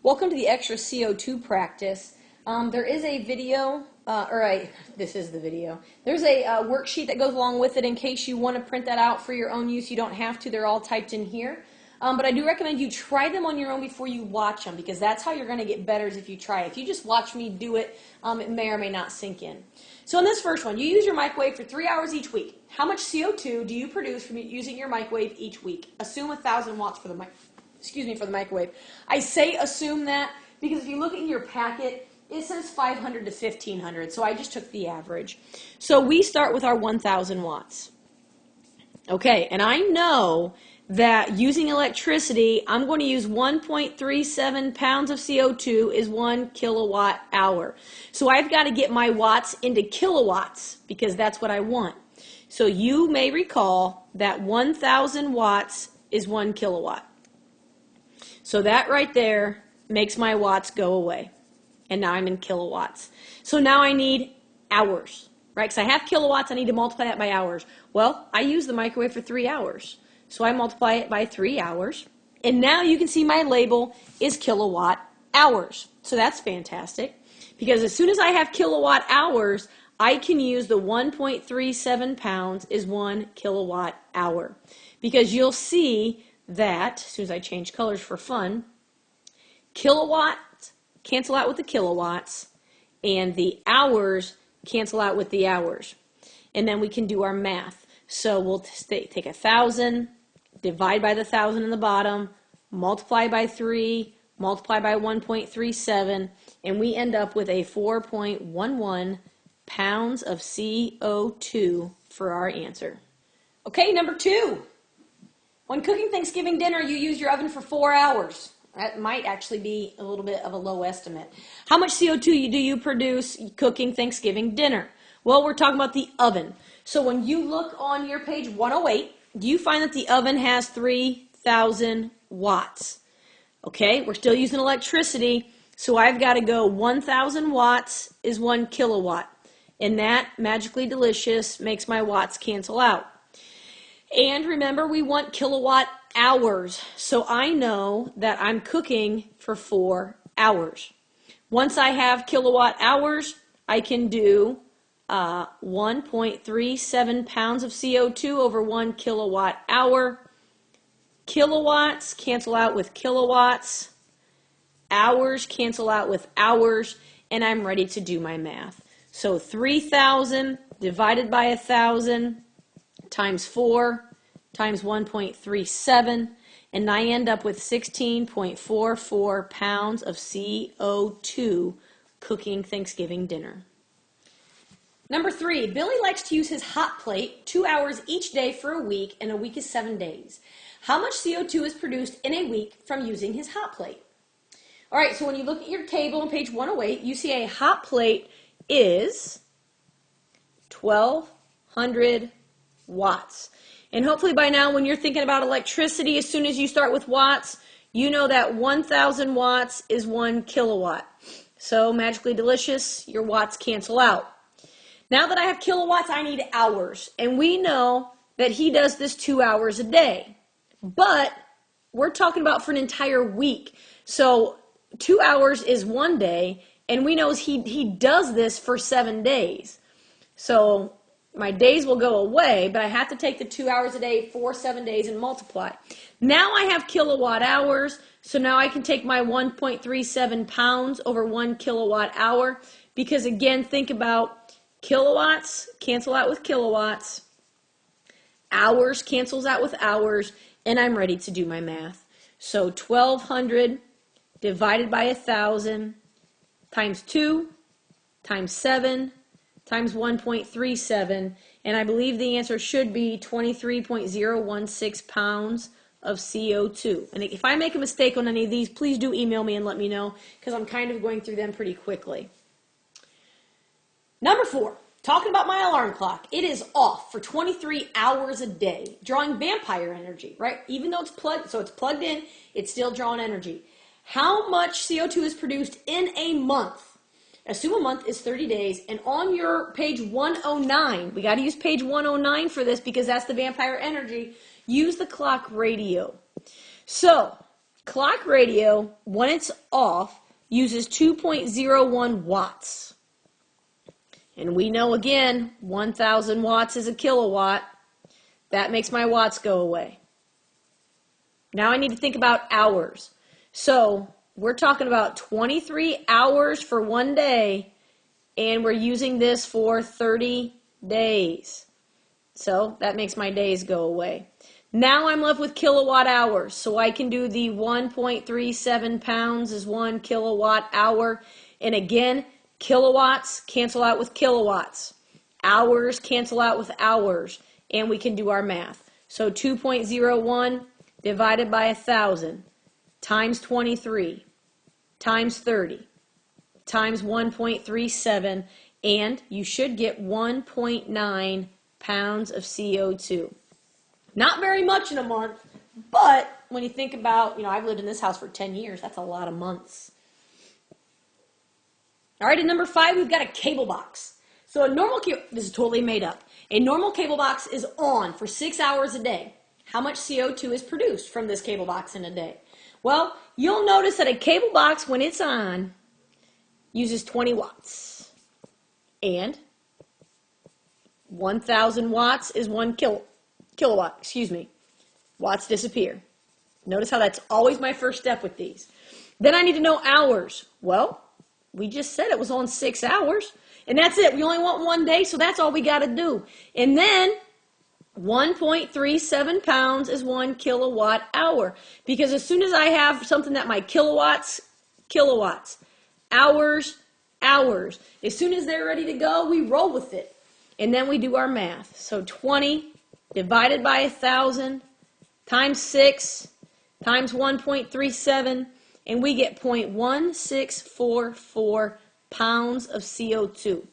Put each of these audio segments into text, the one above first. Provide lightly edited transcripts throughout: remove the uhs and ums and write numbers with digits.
Welcome to the extra CO2 practice. There is a video, this is the video. There's a worksheet that goes along with it in case you want to print that out for your own use. You don't have to, they're all typed in here. But I do recommend you try them on your own before you watch them, because that's how you're going to get better, is if you try. If you just watch me do it, it may or may not sink in. So in this first one, you use your microwave for 3 hours each week. How much CO2 do you produce from using your microwave each week? Assume 1,000 watts for the microwave. I say assume that because if you look in your packet, it says 500 to 1,500, so I just took the average. So we start with our 1,000 watts. Okay, and I know that using electricity, I'm going to use 1.37 pounds of CO2 is 1 kilowatt hour. So I've got to get my watts into kilowatts because that's what I want. So you may recall that 1,000 watts is 1 kilowatt. So that right there makes my watts go away. And now I'm in kilowatts. So now I need hours, right? Because I have kilowatts, I need to multiply that by hours. Well, I use the microwave for 3 hours. So I multiply it by 3 hours. And now you can see my label is kilowatt hours. So that's fantastic. Because as soon as I have kilowatt hours, I can use the 1.37 pounds is 1 kilowatt hour. Because you'll see that, as soon as I change colors for fun, kilowatts cancel out with the kilowatts, and the hours cancel out with the hours. And then we can do our math. So we'll take 1,000, divide by the 1,000 in the bottom, multiply by 3, multiply by 1.37, and we end up with a 4.11 pounds of CO2 for our answer. Okay, number 2. When cooking Thanksgiving dinner, you use your oven for 4 hours. That might actually be a little bit of a low estimate. How much CO2 do you produce cooking Thanksgiving dinner? Well, we're talking about the oven. So when you look on your page 108, do you find that the oven has 3,000 watts? Okay, we're still using electricity, so I've got to go 1,000 watts is 1 kilowatt. And that, magically delicious, makes my watts cancel out. And remember, we want kilowatt hours. So I know that I'm cooking for 4 hours. Once I have kilowatt hours, I can do 1.37 pounds of CO2 over 1 kilowatt hour. Kilowatts cancel out with kilowatts. Hours cancel out with hours. And I'm ready to do my math. So 3,000 divided by 1,000 times 4 times 1.37, and I end up with 16.44 pounds of CO2 cooking Thanksgiving dinner. Number 3, Billy likes to use his hot plate 2 hours each day for a week, and a week is 7 days. How much CO2 is produced in a week from using his hot plate? All right, so when you look at your table on page 108, you see a hot plate is 1,200 watts. And hopefully by now, when you're thinking about electricity, as soon as you start with watts, you know that 1,000 watts is 1 kilowatt. So magically delicious, your watts cancel out. Now that I have kilowatts, I need hours. And we know that he does this 2 hours a day. But we're talking about for an entire week. So 2 hours is 1 day, and we know he does this for 7 days. So my days will go away, but I have to take the 2 hours a day for 7 days and multiply. Now I have kilowatt hours, so now I can take my 1.37 pounds over 1 kilowatt hour, because again, think about kilowatts cancel out with kilowatts, hours cancels out with hours, and I'm ready to do my math. So 1,200 divided by 1,000 times 2 times 7 times 1.37, and I believe the answer should be 23.016 pounds of CO2. And if I make a mistake on any of these, please do email me and let me know, because I'm kind of going through them pretty quickly. Number 4, talking about my alarm clock. It is off for 23 hours a day, drawing vampire energy, right? Even though it's plugged in, it's still drawing energy. How much CO2 is produced in a month? Assume a month is 30 days, and on your page 109, we got to use page 109 for this because that's the vampire energy, use the clock radio. So Clock radio, when it's off, uses 2.01 watts. And we know, again, 1,000 watts is a kilowatt. That makes my watts go away. Now I need to think about hours. So we're talking about 23 hours for one day, and we're using this for 30 days. So that makes my days go away. Now I'm left with kilowatt hours. So I can do the 1.37 pounds is 1 kilowatt hour. And again, kilowatts cancel out with kilowatts. Hours cancel out with hours. And we can do our math. So 2.01 divided by 1,000 times 23 times 30 times 1.37, and you should get 1.9 pounds of CO2. Not very much in a month, but when you think about, I've lived in this house for 10 years, that's a lot of months. All right, at number 5, we've got a cable box. So a normal this is totally made up. A normal cable box is on for 6 hours a day. How much CO2 is produced from this cable box in a day? Well, you'll notice that a cable box, when it's on, uses 20 watts. And 1,000 watts is 1 kilowatt. Watts disappear. Notice how that's always my first step with these. Then I need to know hours. Well, we just said it was on 6 hours. And that's it. We only want one day, so that's all we got to do. And then 1.37 pounds is 1 kilowatt hour. Because as soon as I have something that my kilowatts, hours, as soon as they're ready to go, we roll with it. And then we do our math. So 20 divided by 1,000 times 6 times 1.37, and we get 0.1644 pounds of CO2.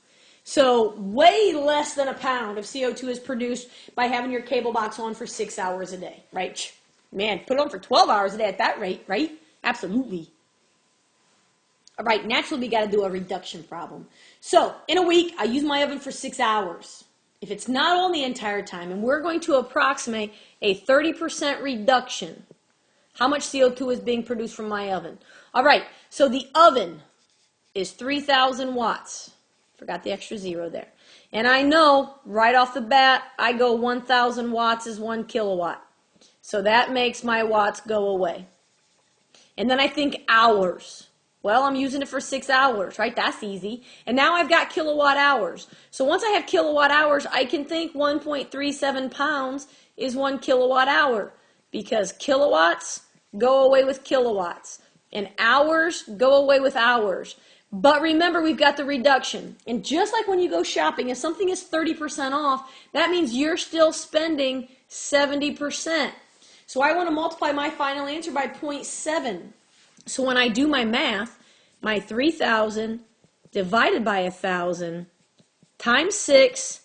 So way less than a pound of CO2 is produced by having your cable box on for 6 hours a day, right? Man, put it on for 12 hours a day at that rate, right? Absolutely. All right, naturally we got to do a reduction problem. So in a week, I use my oven for 6 hours. If it's not on the entire time, and we're going to approximate a 30% reduction, how much CO2 is being produced from my oven? All right, so the oven is 3,000 watts. Forgot the extra zero there. And I know right off the bat, I go 1,000 watts is 1 kilowatt. So that makes my watts go away. And then I think hours. Well, I'm using it for 6 hours, right? That's easy. And now I've got kilowatt hours. So once I have kilowatt hours, I can think 1.37 pounds is 1 kilowatt hour. Because kilowatts go away with kilowatts. And hours go away with hours. But remember, we've got the reduction. And just like when you go shopping, if something is 30% off, that means you're still spending 70%. So I want to multiply my final answer by 0.7. So when I do my math, my 3,000 divided by 1,000 times 6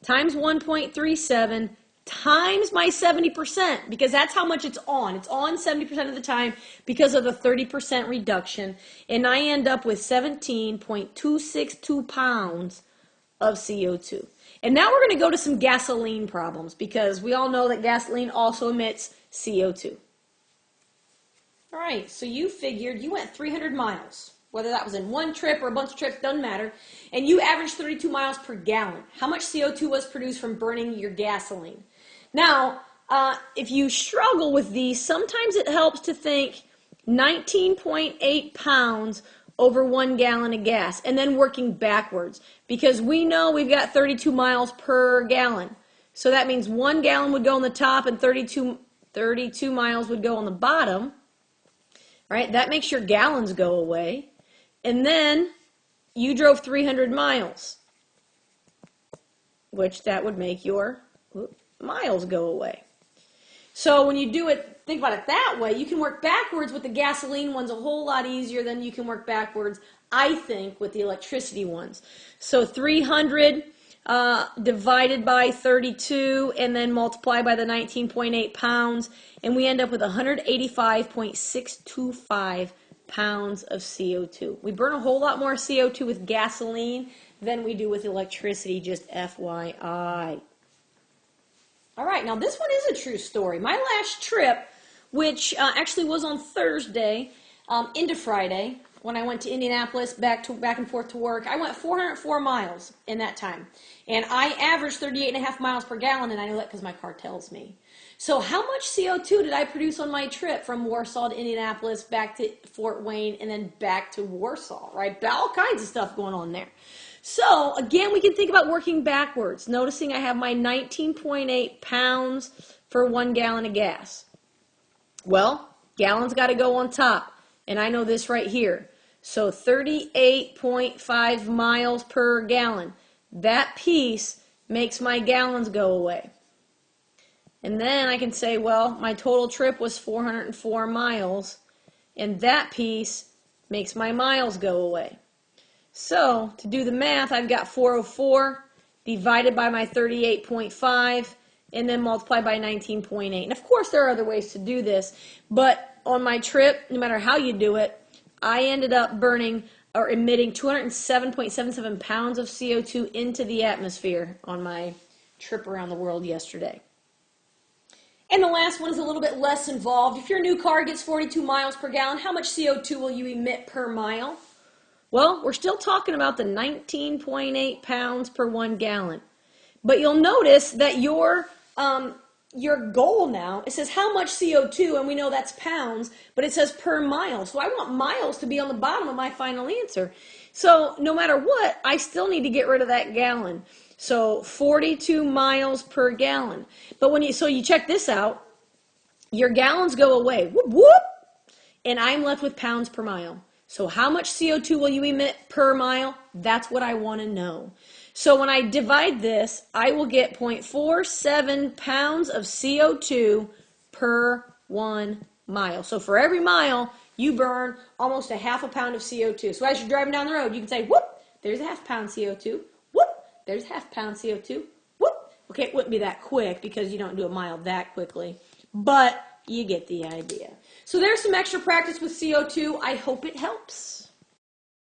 times 1.37 times my 70%, because that's how much it's on. It's on 70% of the time because of the 30% reduction, and I end up with 17.262 pounds of CO2. And now we're going to go to some gasoline problems, because we all know that gasoline also emits CO2. All right, so you figured you went 300 miles, whether that was in one trip or a bunch of trips, doesn't matter, and you averaged 32 miles per gallon. How much CO2 was produced from burning your gasoline? Now, if you struggle with these, sometimes it helps to think 19.8 pounds over 1 gallon of gas, and then working backwards, because we know we've got 32 miles per gallon. So that means 1 gallon would go on the top and 32 miles would go on the bottom. Right? That makes your gallons go away. And then you drove 300 miles, which that would make your miles go away. So when you do it, think about it that way, you can work backwards with the gasoline ones a whole lot easier than you can work backwards, I think, with the electricity ones. So 300 divided by 32 and then multiply by the 19.8 pounds, and we end up with 185.625 pounds of CO2. We burn a whole lot more CO2 with gasoline than we do with electricity, just FYI. All right, now this one is a true story. My last trip which actually was on Thursday into Friday when I went to Indianapolis back and forth to work. I went 404 miles in that time, and I averaged 38.5 miles per gallon, and I know that because my car tells me. So how much CO2 did I produce on my trip from Warsaw to Indianapolis, back to Fort Wayne, and then back to Warsaw, right? All kinds of stuff going on there. So again, we can think about working backwards, noticing I have my 19.8 pounds for 1 gallon of gas. Well, gallons got to go on top, and I know this right here. So 38.5 miles per gallon. That piece makes my gallons go away. And then I can say, well, my total trip was 404 miles, and that piece makes my miles go away. So to do the math, I've got 404 divided by my 38.5, and then multiply by 19.8. And of course, there are other ways to do this, but on my trip, no matter how you do it, I ended up burning or emitting 207.77 pounds of CO2 into the atmosphere on my trip around the world yesterday. And the last one is a little bit less involved. If your new car gets 42 miles per gallon, how much CO2 will you emit per mile? Well, we're still talking about the 19.8 pounds per 1 gallon. But you'll notice that your goal now, it says how much CO2, and we know that's pounds, but it says per mile. So I want miles to be on the bottom of my final answer. So no matter what, I still need to get rid of that gallon. So 42 miles per gallon. But so you check this out, your gallons go away, whoop, whoop, and I'm left with pounds per mile. So how much CO2 will you emit per mile? That's what I want to know. So when I divide this, I will get 0.47 pounds of CO2 per 1 mile. So for every mile, you burn almost a half a pound of CO2. So as you're driving down the road, you can say, whoop, there's a half pound CO2. Whoop, there's a half pound CO2. Whoop. Okay, it wouldn't be that quick because you don't do a mile that quickly, but you get the idea. So there's some extra practice with CO2. I hope it helps.